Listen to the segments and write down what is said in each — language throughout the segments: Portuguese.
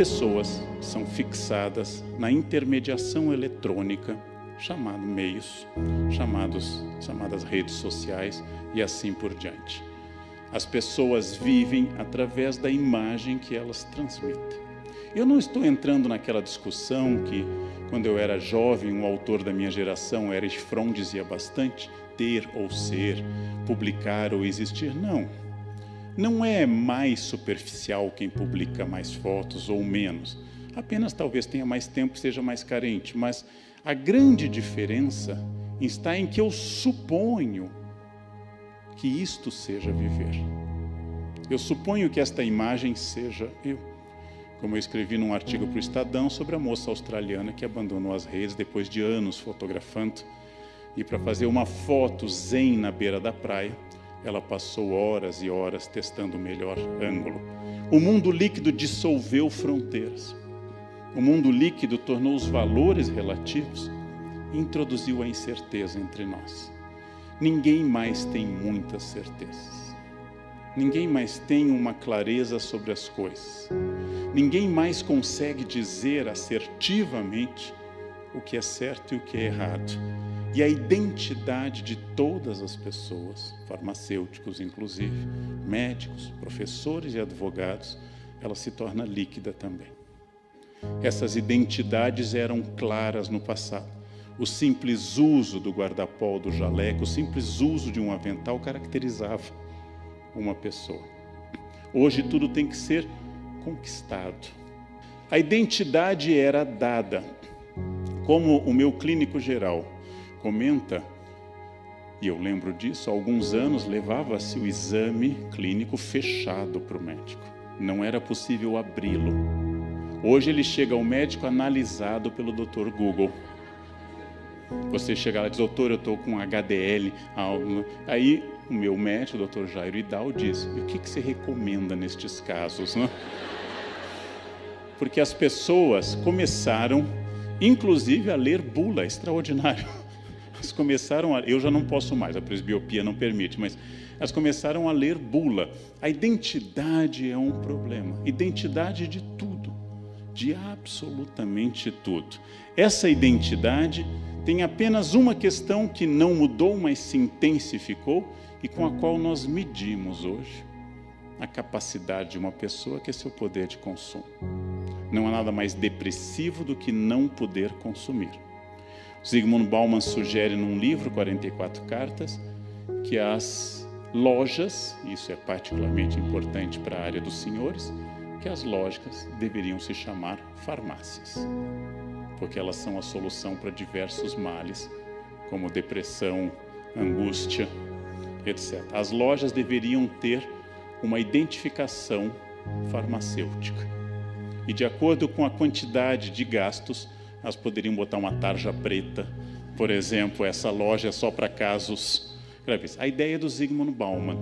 pessoas são fixadas na intermediação eletrônica, chamadas redes sociais e assim por diante. As pessoas vivem através da imagem que elas transmitem. Eu não estou entrando naquela discussão que, quando eu era jovem, um autor da minha geração, Erich Fromm, dizia bastante: ter ou ser, publicar ou existir. Não é mais superficial quem publica mais fotos ou menos. Apenas talvez tenha mais tempo e seja mais carente. Mas a grande diferença está em que eu suponho que isto seja viver. Eu suponho que esta imagem seja eu. Como eu escrevi num artigo para o Estadão sobre a moça australiana que abandonou as redes depois de anos fotografando. E para fazer uma foto zen na beira da praia, ela passou horas e horas testando o melhor ângulo. O mundo líquido dissolveu fronteiras. O mundo líquido tornou os valores relativos e introduziu a incerteza entre nós. Ninguém mais tem muitas certezas. Ninguém mais tem uma clareza sobre as coisas. Ninguém mais consegue dizer assertivamente o que é certo e o que é errado. E a identidade de todas as pessoas, farmacêuticos inclusive, médicos, professores e advogados, ela se torna líquida também. Essas identidades eram claras no passado. O simples uso do guarda-pó, do jaleco, o simples uso de um avental caracterizava uma pessoa. Hoje tudo tem que ser conquistado. A identidade era dada. Como o meu clínico geral comenta, e eu lembro disso, há alguns anos levava-se o exame clínico fechado para o médico. Não era possível abri-lo. Hoje ele chega ao médico analisado pelo Dr. Google. Você chega lá e diz: doutor, eu estou com HDL. Aí o meu médico, o Dr. Jairo Idal, diz: e o que você recomenda nestes casos? Né? Porque as pessoas começaram, inclusive, a ler bula, extraordinário. Elas começaram eu já não posso mais, a presbiopia não permite, mas elas começaram a ler bula. A identidade é um problema. Identidade de tudo, de absolutamente tudo. Essa identidade tem apenas uma questão que não mudou, mas se intensificou e com a qual nós medimos hoje a capacidade de uma pessoa, que é seu poder de consumo. Não há nada mais depressivo do que não poder consumir. Zygmunt Bauman sugere num livro, 44 cartas, que as lojas, isso é particularmente importante para a área dos senhores, que as lojas deveriam se chamar farmácias, porque elas são a solução para diversos males, como depressão, angústia, etc. As lojas deveriam ter uma identificação farmacêutica. E de acordo com a quantidade de gastos, elas poderiam botar uma tarja preta. Por exemplo, essa loja é só para casos graves. A ideia é do Zygmunt Bauman.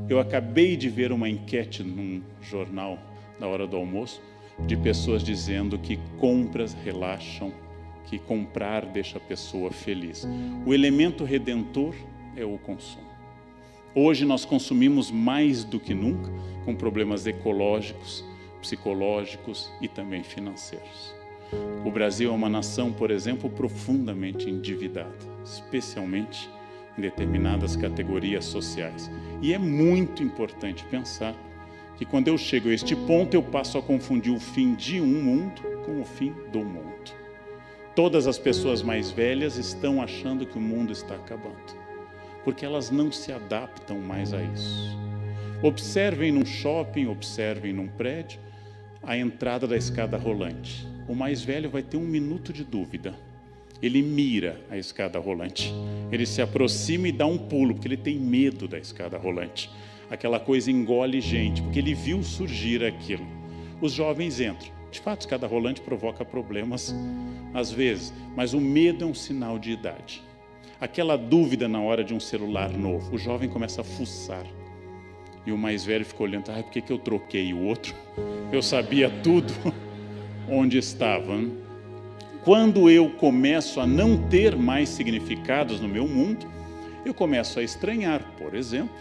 Eu acabei de ver uma enquete num jornal na hora do almoço, de pessoas dizendo que compras relaxam, que comprar deixa a pessoa feliz. O elemento redentor é o consumo. Hoje nós consumimos mais do que nunca, com problemas ecológicos, psicológicos e também financeiros. O Brasil é uma nação, por exemplo, profundamente endividada, especialmente em determinadas categorias sociais. E é muito importante pensar que quando eu chego a este ponto, eu passo a confundir o fim de um mundo com o fim do mundo. Todas as pessoas mais velhas estão achando que o mundo está acabando, porque elas não se adaptam mais a isso. Observem num shopping, observem num prédio, a entrada da escada rolante. O mais velho vai ter 1 minuto de dúvida. Ele mira a escada rolante. Ele se aproxima e dá um pulo, porque ele tem medo da escada rolante. Aquela coisa engole gente, porque ele viu surgir aquilo. Os jovens entram. De fato, a escada rolante provoca problemas, às vezes, mas o medo é um sinal de idade. Aquela dúvida na hora de um celular novo, o jovem começa a fuçar. E o mais velho fica olhando: por que eu troquei o outro? Eu sabia tudo onde estava. Quando eu começo a não ter mais significados no meu mundo, eu começo a estranhar, por exemplo,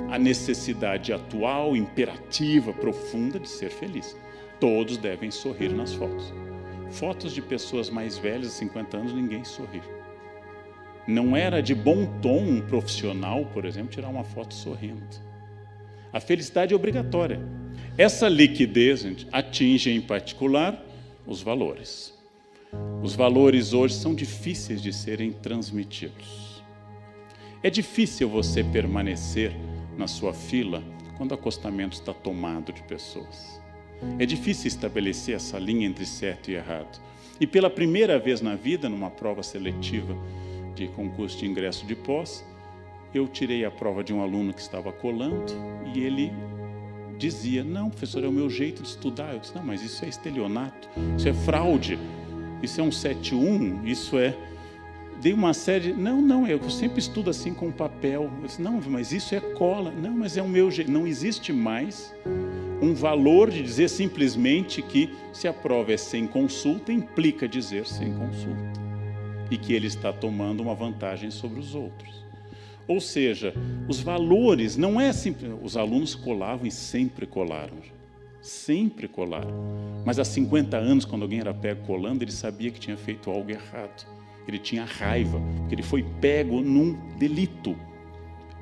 a necessidade atual, imperativa, profunda de ser feliz. todos devem sorrir nas fotos. Fotos de pessoas mais velhas, de 50 anos, ninguém sorri. Não era de bom tom um profissional, por exemplo, tirar uma foto sorrindo. A felicidade é obrigatória. Essa liquidez, gente, atinge em particular os valores. Os valores hoje são difíceis de serem transmitidos. É difícil você permanecer na sua fila quando o acostamento está tomado de pessoas. É difícil estabelecer essa linha entre certo e errado. E pela primeira vez na vida, numa prova seletiva de concurso de ingresso de pós, eu tirei a prova de um aluno que estava colando e ele dizia: não, professor, é o meu jeito de estudar. Eu disse: não, mas isso é estelionato, isso é fraude, isso é um 7-1, isso é... Dei uma série de... Não, eu sempre estudo assim com papel. Eu disse: não, mas isso é cola. Não, mas é o meu jeito. Não existe mais um valor de dizer simplesmente que se a prova é sem consulta, implica dizer sem consulta. E que ele está tomando uma vantagem sobre os outros. Ou seja, os valores não é simples. Os alunos colavam e sempre colaram. Sempre colaram. Mas há 50 anos, quando alguém era pego colando, ele sabia que tinha feito algo errado. Ele tinha raiva, porque ele foi pego num delito.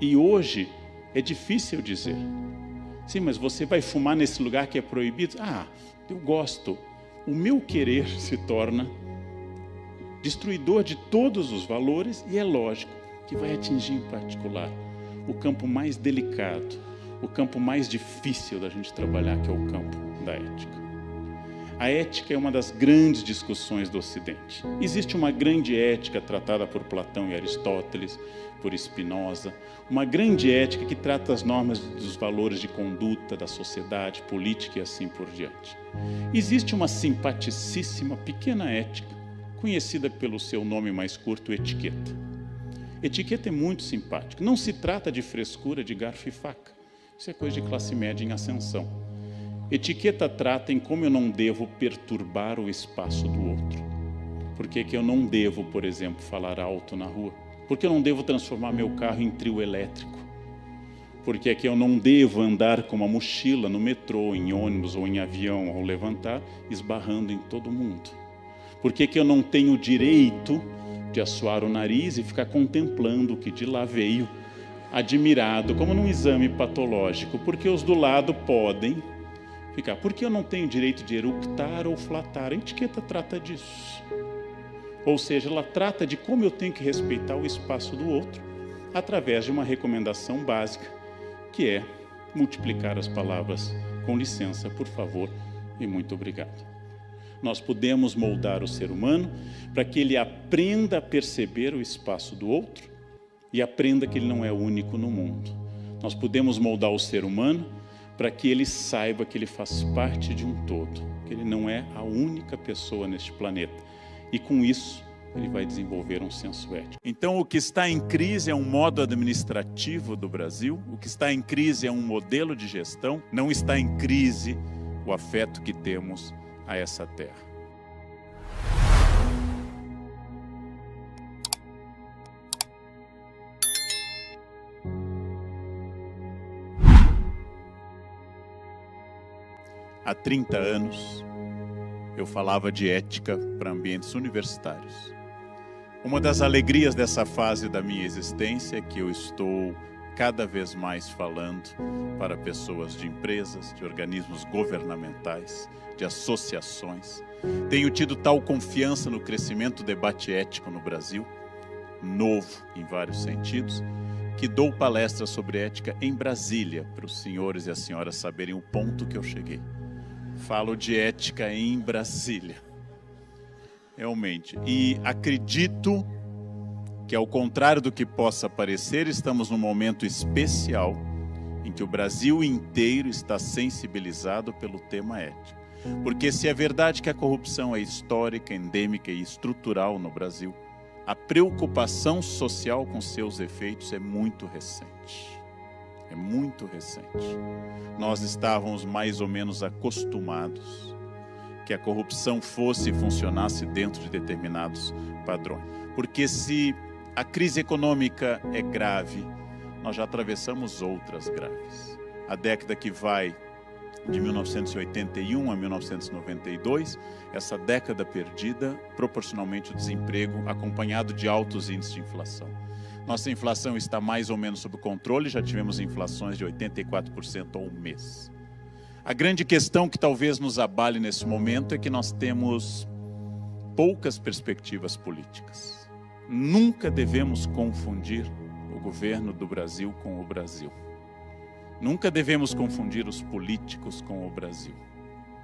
E hoje é difícil dizer: sim, mas você vai fumar nesse lugar que é proibido? Ah, eu gosto. O meu querer se torna destruidor de todos os valores e é lógico que vai atingir em particular o campo mais delicado, o campo mais difícil da gente trabalhar, que é o campo da ética. A ética é uma das grandes discussões do Ocidente. Existe uma grande ética tratada por Platão e Aristóteles, por Spinoza, uma grande ética que trata as normas dos valores de conduta da sociedade, política e assim por diante. Existe uma simpaticíssima pequena ética, conhecida pelo seu nome mais curto, etiqueta. Etiqueta é muito simpática. Não se trata de frescura de garfo e faca. Isso é coisa de classe média em ascensão. Etiqueta trata em como eu não devo perturbar o espaço do outro. Por que eu não devo, por exemplo, falar alto na rua? Por que eu não devo transformar meu carro em trio elétrico? Por que eu não devo andar com uma mochila no metrô, em ônibus ou em avião ao levantar, esbarrando em todo mundo? Por que eu não tenho o direito de assoar o nariz e ficar contemplando o que de lá veio, admirado, como num exame patológico? Porque os do lado podem ficar. Por que eu não tenho direito de eructar ou flatar? A etiqueta trata disso. Ou seja, ela trata de como eu tenho que respeitar o espaço do outro através de uma recomendação básica, que é multiplicar as palavras com licença, por favor e muito obrigado. Nós podemos moldar o ser humano para que ele aprenda a perceber o espaço do outro e aprenda que ele não é único no mundo. Nós podemos moldar o ser humano para que ele saiba que ele faz parte de um todo, que ele não é a única pessoa neste planeta. E com isso, ele vai desenvolver um senso ético. Então, o que está em crise é um modo administrativo do Brasil, o que está em crise é um modelo de gestão, não está em crise o afeto que temos a essa terra. Há 30 anos, eu falava de ética para ambientes universitários. Uma das alegrias dessa fase da minha existência é que eu estou cada vez mais falando para pessoas de empresas, de organismos governamentais, de associações. Tenho tido tal confiança no crescimento do debate ético no Brasil, novo em vários sentidos, que dou palestras sobre ética em Brasília, para os senhores e as senhoras saberem o ponto que eu cheguei. Falo de ética em Brasília, realmente. E acredito que, ao contrário do que possa parecer, estamos num momento especial em que o Brasil inteiro está sensibilizado pelo tema ético. Porque se é verdade que a corrupção é histórica, endêmica e estrutural no Brasil, a preocupação social com seus efeitos é muito recente. É muito recente. Nós estávamos mais ou menos acostumados que a corrupção fosse e funcionasse dentro de determinados padrões. Porque se a crise econômica é grave, nós já atravessamos outras graves. A década que vai de 1981 a 1992, essa década perdida, proporcionalmente o desemprego acompanhado de altos índices de inflação. Nossa inflação está mais ou menos sob controle, já tivemos inflações de 84% ao mês. A grande questão que talvez nos abale nesse momento é que nós temos poucas perspectivas políticas. Nunca devemos confundir o governo do Brasil com o Brasil. Nunca devemos confundir os políticos com o Brasil.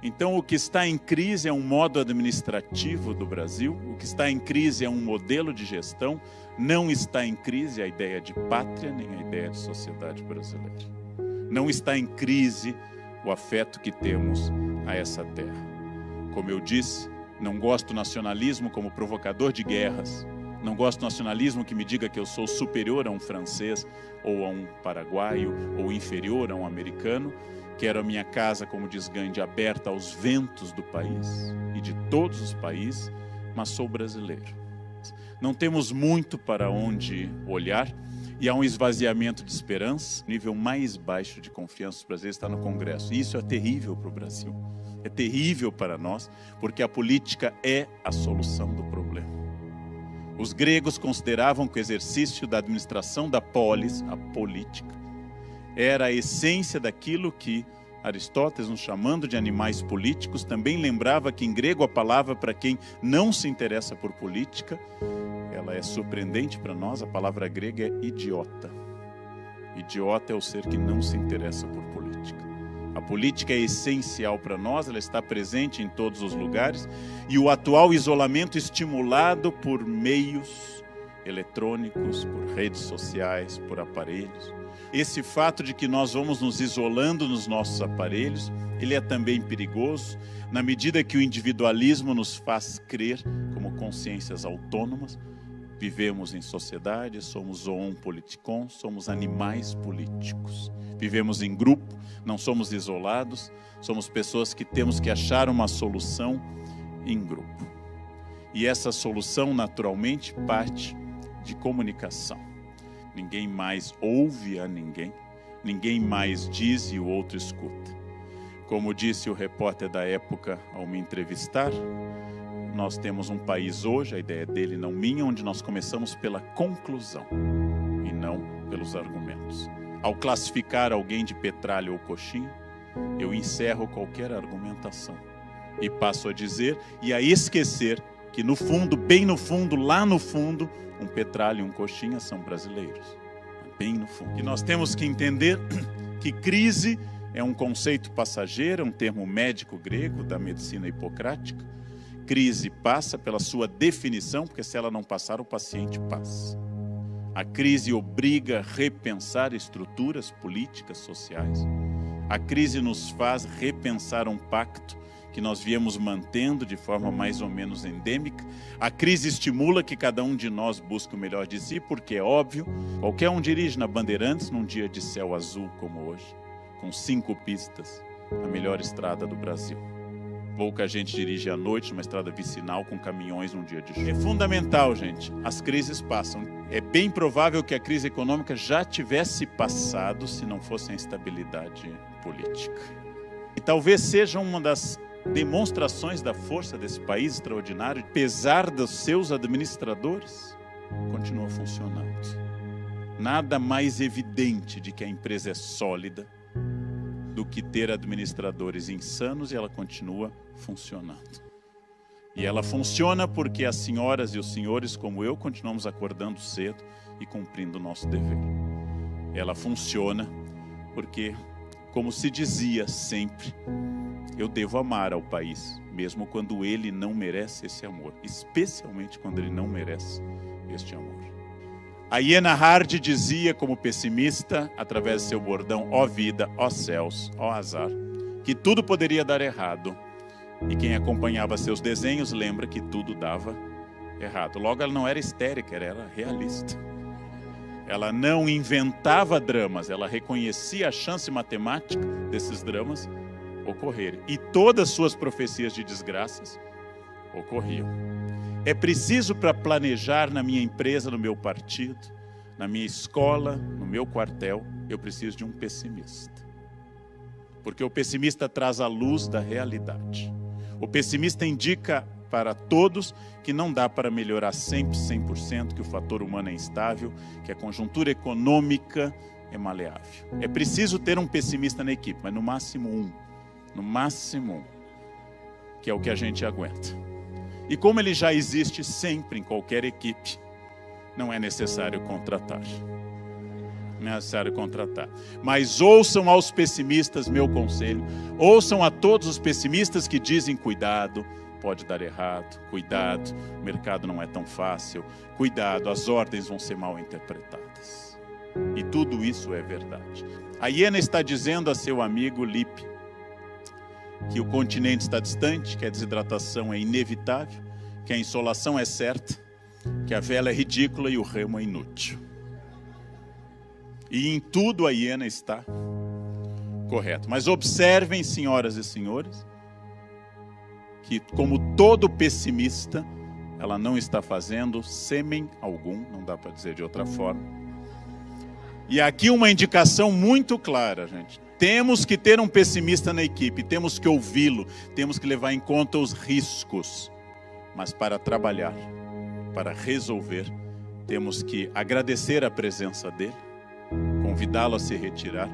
Então, o que está em crise é um modo administrativo do Brasil, o que está em crise é um modelo de gestão, não está em crise a ideia de pátria, nem a ideia de sociedade brasileira. Não está em crise o afeto que temos a essa terra. Como eu disse, não gosto do nacionalismo como provocador de guerras, não gosto do nacionalismo que me diga que eu sou superior a um francês ou a um paraguaio ou inferior a um americano. Quero a minha casa, como diz Gandhi, aberta aos ventos do país e de todos os países, mas sou brasileiro. Não temos muito para onde olhar e há um esvaziamento de esperança. O nível mais baixo de confiança dos brasileiros está no Congresso. E isso é terrível para o Brasil. É terrível para nós, porque a política é a solução do problema. Os gregos consideravam que o exercício da administração da polis, a política, era a essência daquilo que Aristóteles, nos chamando de animais políticos, também lembrava que em grego a palavra para quem não se interessa por política, ela é surpreendente para nós, a palavra grega é idiota. Idiota é o ser que não se interessa por política. A política é essencial para nós, ela está presente em todos os lugares, e o atual isolamento estimulado por meios eletrônicos, por redes sociais, por aparelhos. Esse fato de que nós vamos nos isolando nos nossos aparelhos, ele é também perigoso, na medida que o individualismo nos faz crer como consciências autônomas. Vivemos em sociedade, somos zoon politikon, somos animais políticos. Vivemos em grupo, não somos isolados, somos pessoas que temos que achar uma solução em grupo. E essa solução, naturalmente, parte de comunicação. Ninguém mais ouve a ninguém, ninguém mais diz e o outro escuta. Como disse o repórter da época ao me entrevistar, nós temos um país hoje, a ideia dele não minha, onde nós começamos pela conclusão e não pelos argumentos. Ao classificar alguém de petralha ou coxinha, eu encerro qualquer argumentação e passo a dizer e a esquecer que no fundo, bem no fundo, lá no fundo, um petralha e um coxinha são brasileiros. Bem no fundo. E nós temos que entender que crise é um conceito passageiro, um termo médico grego da medicina hipocrática. Crise passa pela sua definição, porque se ela não passar, o paciente passa. A crise obriga a repensar estruturas políticas, sociais. A crise nos faz repensar um pacto que nós viemos mantendo de forma mais ou menos endêmica. A crise estimula que cada um de nós busque o melhor de si, porque é óbvio, qualquer um dirige na Bandeirantes num dia de céu azul como hoje, com 5 pistas, a melhor estrada do Brasil. Pouca gente dirige à noite numa estrada vicinal com caminhões num dia de chuva. É fundamental, gente, as crises passam. É bem provável que a crise econômica já tivesse passado se não fosse a instabilidade política. E talvez seja uma das demonstrações da força desse país extraordinário, apesar dos seus administradores, continua funcionando. Nada mais evidente de que a empresa é sólida do que ter administradores insanos e ela continua funcionando. E ela funciona porque as senhoras e os senhores, como eu, continuamos acordando cedo e cumprindo o nosso dever. Ela funciona porque, como se dizia sempre, eu devo amar ao país, mesmo quando ele não merece esse amor, especialmente quando ele não merece este amor. A Iena Hardy dizia, como pessimista, através de seu bordão, ó vida, ó céus, ó azar, que tudo poderia dar errado. E quem acompanhava seus desenhos lembra que tudo dava errado. Logo, ela não era histérica, ela era realista. Ela não inventava dramas, ela reconhecia a chance matemática desses dramas ocorrerem. E todas suas profecias de desgraças ocorriam. É preciso para planejar na minha empresa, no meu partido, na minha escola, no meu quartel, eu preciso de um pessimista. porque o pessimista traz a luz da realidade. O pessimista indica para todos que não dá para melhorar sempre 100%, que o fator humano é instável, que a conjuntura econômica é maleável. É preciso ter um pessimista na equipe, mas no máximo um, que é o que a gente aguenta. E como ele já existe sempre em qualquer equipe, não é necessário contratar. Não é necessário contratar. Mas ouçam aos pessimistas meu conselho, ouçam a todos os pessimistas que dizem cuidado, pode dar errado, cuidado, o mercado não é tão fácil, cuidado, as ordens vão ser mal interpretadas. E tudo isso é verdade. A hiena está dizendo a seu amigo Lippe que o continente está distante, que a desidratação é inevitável, que a insolação é certa, que a vela é ridícula e o remo é inútil. E em tudo a hiena está correta. Mas observem, senhoras e senhores, que como todo pessimista, ela não está fazendo sêmen algum, não dá para dizer de outra forma. E aqui uma indicação muito clara, gente. Temos que ter um pessimista na equipe, temos que ouvi-lo, temos que levar em conta os riscos. Mas para trabalhar, para resolver, temos que agradecer a presença dele, convidá-lo a se retirar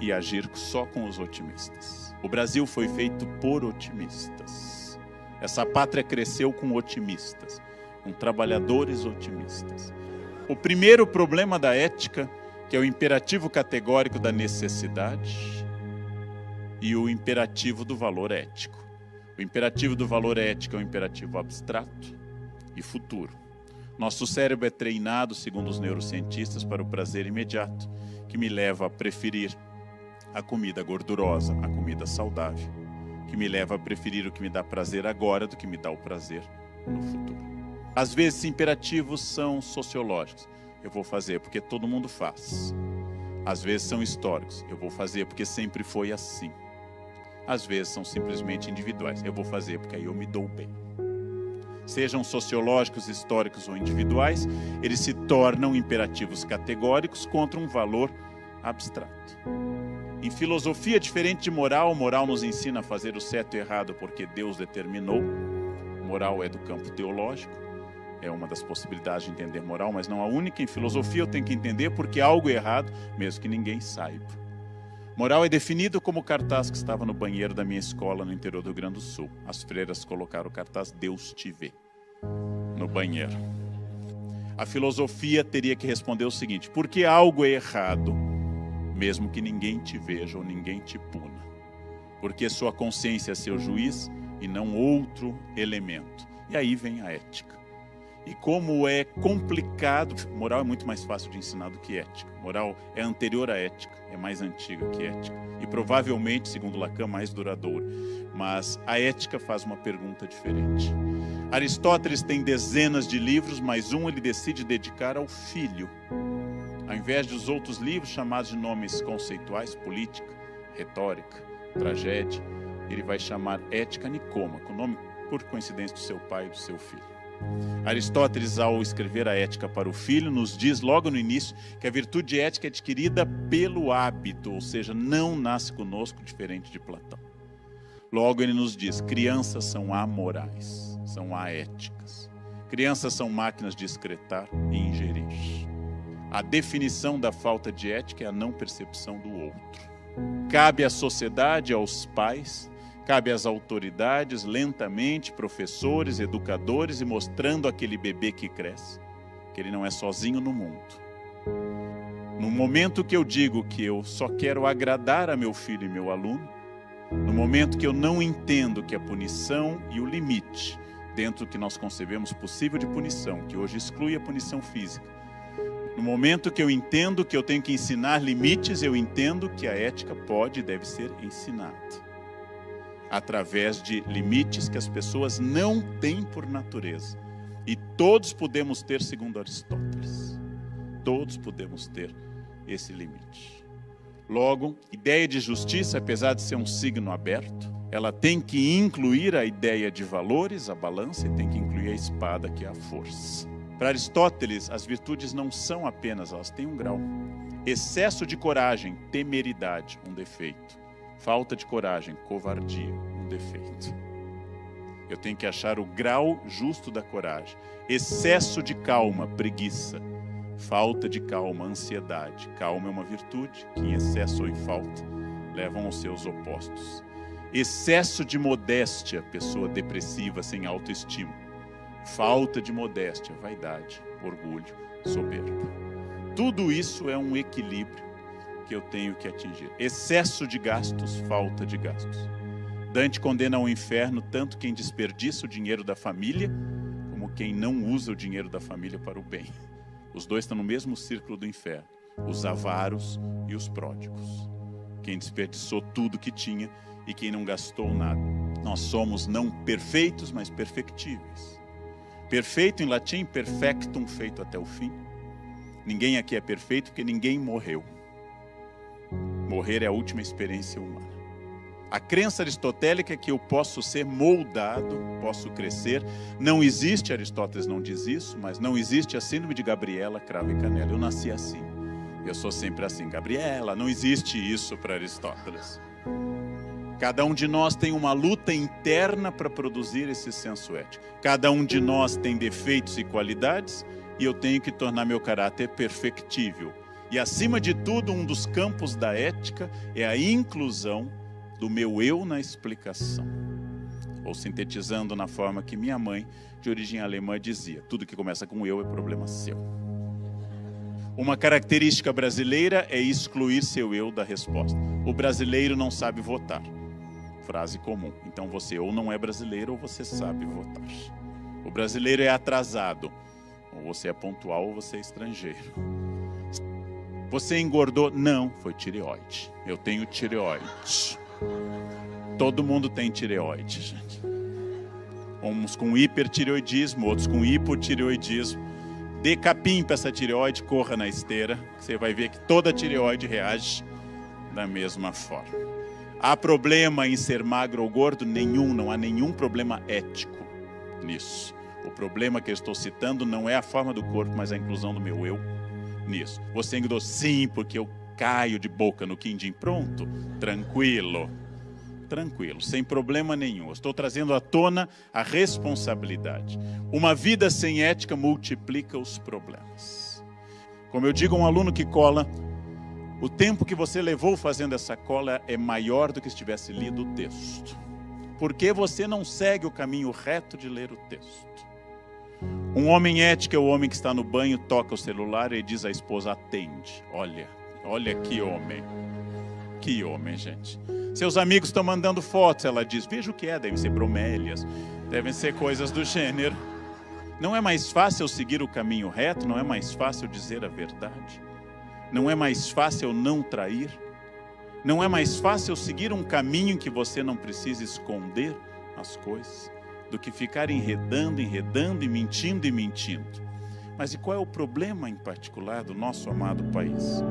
e agir só com os otimistas. O Brasil foi feito por otimistas. Essa pátria cresceu com otimistas, com trabalhadores otimistas. O primeiro problema da ética, que é o imperativo categórico da necessidade e o imperativo do valor ético. O imperativo do valor ético é um imperativo abstrato e futuro. Nosso cérebro é treinado, segundo os neurocientistas, para o prazer imediato, que me leva a preferir a comida gordurosa, a comida saudável, que me leva a preferir o que me dá prazer agora do que me dá o prazer no futuro. Às vezes, imperativos são sociológicos. Eu vou fazer porque todo mundo faz. Às vezes são históricos. Eu vou fazer porque sempre foi assim. Às vezes são simplesmente individuais. Eu vou fazer porque aí eu me dou bem. Sejam sociológicos, históricos ou individuais, eles se tornam imperativos categóricos contra um valor abstrato. Em filosofia, diferente de moral, moral nos ensina a fazer o certo e o errado porque Deus determinou. Moral é do campo teológico, é uma das possibilidades de entender moral, mas não a única. Em filosofia eu tenho que entender porque algo é errado, mesmo que ninguém saiba. Moral é definido como o cartaz que estava no banheiro da minha escola no interior do Rio Grande do Sul. As freiras colocaram o cartaz "Deus te vê" no banheiro. A filosofia teria que responder o seguinte: por que algo é errado, mesmo que ninguém te veja ou ninguém te puna? Porque sua consciência é seu juiz e não outro elemento. E aí vem a ética. E como é complicado, moral é muito mais fácil de ensinar do que ética. Moral é anterior à ética, é mais antiga que ética. E provavelmente, segundo Lacan, mais duradoura. Mas a ética faz uma pergunta diferente. Aristóteles tem dezenas de livros, mas um ele decide dedicar ao filho. Ao invés dos outros livros chamados de nomes conceituais, política, retórica, tragédia, ele vai chamar Ética Nicômaco, o nome por coincidência do seu pai e do seu filho. Aristóteles, ao escrever a Ética para o filho, nos diz logo no início que a virtude ética é adquirida pelo hábito, ou seja, não nasce conosco, diferente de Platão. Logo ele nos diz: crianças são amorais, são aéticas. Crianças são máquinas de excretar e ingerir. A definição da falta de ética é a não percepção do outro. Cabe à sociedade, aos pais, cabe às autoridades, lentamente, professores, educadores, e mostrando aquele bebê que cresce, que ele não é sozinho no mundo. No momento que eu digo que eu só quero agradar a meu filho e meu aluno, no momento que eu não entendo que a punição e o limite, dentro do que nós concebemos possível de punição, que hoje exclui a punição física, no momento que eu entendo que eu tenho que ensinar limites, eu entendo que a ética pode e deve ser ensinada através de limites que as pessoas não têm por natureza. E todos podemos ter, segundo Aristóteles. Todos podemos ter esse limite. Logo, ideia de justiça, apesar de ser um signo aberto, ela tem que incluir a ideia de valores, a balança, e tem que incluir a espada, que é a força. Para Aristóteles, as virtudes não são apenas, elas têm um grau. Excesso de coragem, temeridade, um defeito. Falta de coragem, covardia, um defeito. Eu tenho que achar o grau justo da coragem. Excesso de calma, preguiça. Falta de calma, ansiedade. Calma é uma virtude que em excesso ou em falta levam aos seus opostos. Excesso de modéstia, pessoa depressiva, sem autoestima. Falta de modéstia, vaidade, orgulho, soberba. Tudo isso é um equilíbrio que eu tenho que atingir. Excesso de gastos, falta de gastos. Dante condena ao inferno tanto quem desperdiça o dinheiro da família, como quem não usa o dinheiro da família para o bem. Os dois estão no mesmo círculo do inferno, os avaros e os pródigos. Quem desperdiçou tudo que tinha e quem não gastou nada. Nós somos não perfeitos, mas perfectíveis. Perfeito em latim, perfectum, feito até o fim. Ninguém aqui é perfeito porque ninguém morreu. Morrer é a última experiência humana. A crença aristotélica é que eu posso ser moldado, posso crescer. Não existe, Aristóteles não diz isso, mas não existe a síndrome de Gabriela, cravo e canela. Eu nasci assim. Eu sou sempre assim. Gabriela, não existe isso para Aristóteles. Cada um de nós tem uma luta interna para produzir esse senso ético. Cada um de nós tem defeitos e qualidades e eu tenho que tornar meu caráter perfectível. E acima de tudo, um dos campos da ética é a inclusão do meu eu na explicação. Ou sintetizando na forma que minha mãe, de origem alemã, dizia: tudo que começa com eu é problema seu. Uma característica brasileira é excluir seu eu da resposta. O brasileiro não sabe votar. Frase comum. Então você ou não é brasileiro ou você sabe votar. O brasileiro é atrasado. Ou você é pontual ou você é estrangeiro. Você engordou? Não, foi tireoide. Eu tenho tireoide. Todo mundo tem tireoide, gente. Uns com hipertireoidismo, outros com hipotireoidismo. Dê capim para essa tireoide, corra na esteira. Você vai ver que toda tireoide reage da mesma forma. Há problema em ser magro ou gordo? Nenhum, não há nenhum problema ético nisso. O problema que eu estou citando não é a forma do corpo, mas a inclusão do meu eu nisso. Você engordou? Sim, porque eu caio de boca no quindim. Pronto, tranquilo, tranquilo, sem problema nenhum. Eu estou trazendo à tona a responsabilidade. Uma vida sem ética multiplica os problemas. Como eu digo a um aluno que cola, o tempo que você levou fazendo essa cola é maior do que se tivesse lido o texto. Porque você não segue o caminho reto de ler o texto. Um homem ético é o homem que está no banho, toca o celular e diz à esposa: atende. Olha que homem. Que homem, gente. Seus amigos estão mandando fotos, ela diz: veja o que é, devem ser bromélias, devem ser coisas do gênero. Não é mais fácil seguir o caminho reto? Não é mais fácil dizer a verdade? Não é mais fácil não trair? Não é mais fácil seguir um caminho em que você não precisa esconder as coisas, do que ficar enredando e mentindo? Mas e qual é o problema em particular do nosso amado país?